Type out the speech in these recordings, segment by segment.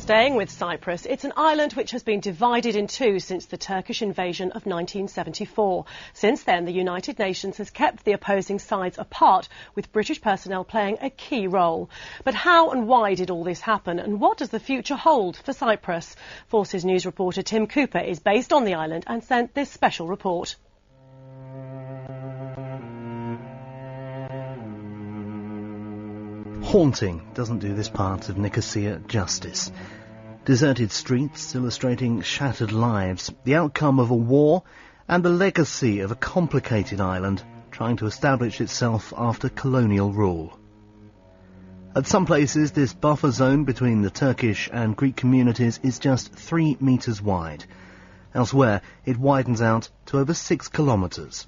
Staying with Cyprus, it's an island which has been divided in two since the Turkish invasion of 1974. Since then, the United Nations has kept the opposing sides apart, with British personnel playing a key role. But how and why did all this happen, and what does the future hold for Cyprus? Forces News reporter Tim Cooper is based on the island and sent this special report. Haunting doesn't do this part of Nicosia justice. Deserted streets illustrating shattered lives, the outcome of a war and the legacy of a complicated island trying to establish itself after colonial rule. At some places, this buffer zone between the Turkish and Greek communities is just 3 metres wide. Elsewhere, it widens out to over 6 kilometres.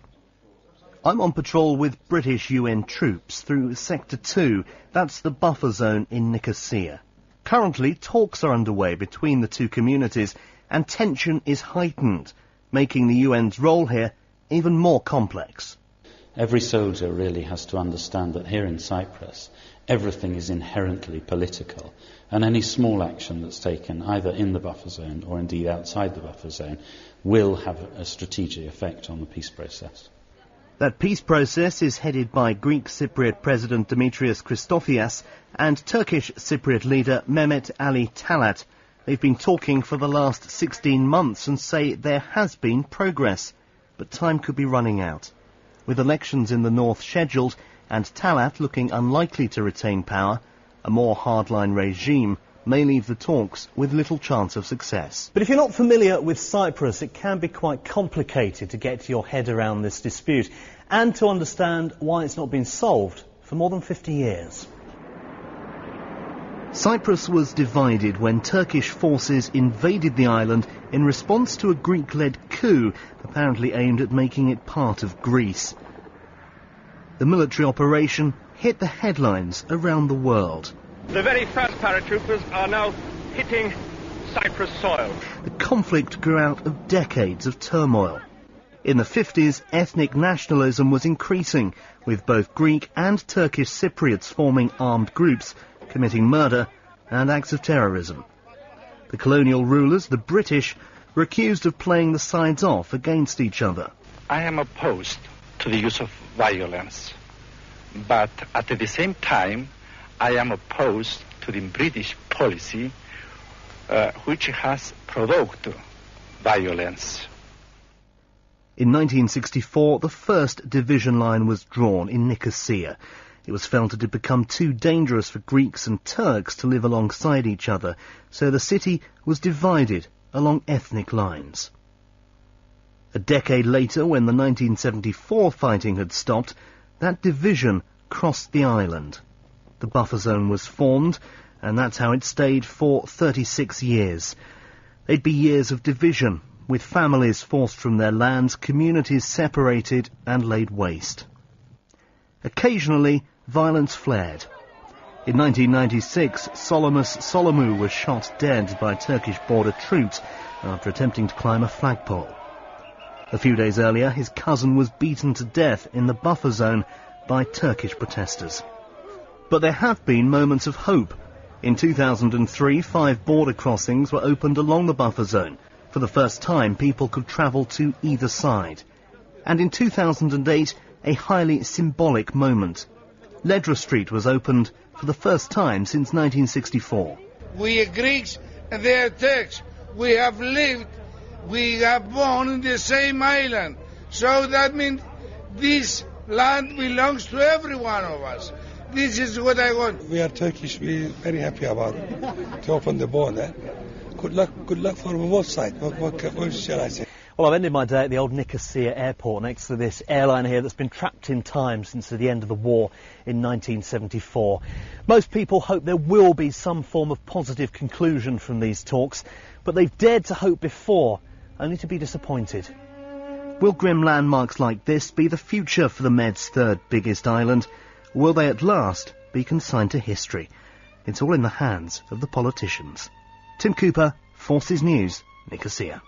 I'm on patrol with British UN troops through Sector 2, that's the buffer zone in Nicosia. Currently, talks are underway between the two communities and tension is heightened, making the UN's role here even more complex. Every soldier really has to understand that here in Cyprus, everything is inherently political, and any small action that's taken either in the buffer zone or indeed outside the buffer zone will have a strategic effect on the peace process. That peace process is headed by Greek Cypriot President Demetrios Christofias and Turkish Cypriot leader Mehmet Ali Talat. They've been talking for the last 16 months and say there has been progress, but time could be running out. With elections in the north scheduled and Talat looking unlikely to retain power, a more hardline regime may leave the talks with little chance of success. But if you're not familiar with Cyprus, it can be quite complicated to get your head around this dispute and to understand why it's not been solved for more than 50 years. Cyprus was divided when Turkish forces invaded the island in response to a Greek-led coup, apparently aimed at making it part of Greece. The military operation hit the headlines around the world. The very first paratroopers are now hitting Cyprus soil. The conflict grew out of decades of turmoil. In the 50s, ethnic nationalism was increasing, with both Greek and Turkish Cypriots forming armed groups, committing murder and acts of terrorism. The colonial rulers, the British, were accused of playing the sides off against each other. I am opposed to the use of violence, but at the same time, I am opposed to the British policy which has provoked violence. In 1964, the first division line was drawn in Nicosia. It was felt it had become too dangerous for Greeks and Turks to live alongside each other, so the city was divided along ethnic lines. A decade later, when the 1974 fighting had stopped, that division crossed the island. The buffer zone was formed, and that's how it stayed for 36 years. They'd be years of division, with families forced from their lands, communities separated and laid waste. Occasionally, violence flared. In 1996, Solomus Solomou was shot dead by Turkish border troops after attempting to climb a flagpole. A few days earlier, his cousin was beaten to death in the buffer zone by Turkish protesters. But there have been moments of hope. In 2003, 5 border crossings were opened along the buffer zone. For the first time, people could travel to either side. And in 2008, a highly symbolic moment. Ledra Street was opened for the first time since 1964. We are Greeks and they are Turks. We have lived, we have born in the same island. So that means this land belongs to every one of us. This is what I want. We are Turkish. We are very happy about it, to open the border. Good luck for both sides. What shall I say? Well, I've ended my day at the old Nicosia airport next to this airline here that's been trapped in time since the end of the war in 1974. Most people hope there will be some form of positive conclusion from these talks, but they've dared to hope before, only to be disappointed. Will grim landmarks like this be the future for the Med's third biggest island? Or will they at last be consigned to history? It's all in the hands of the politicians. Tim Cooper, Forces News, Nicosia.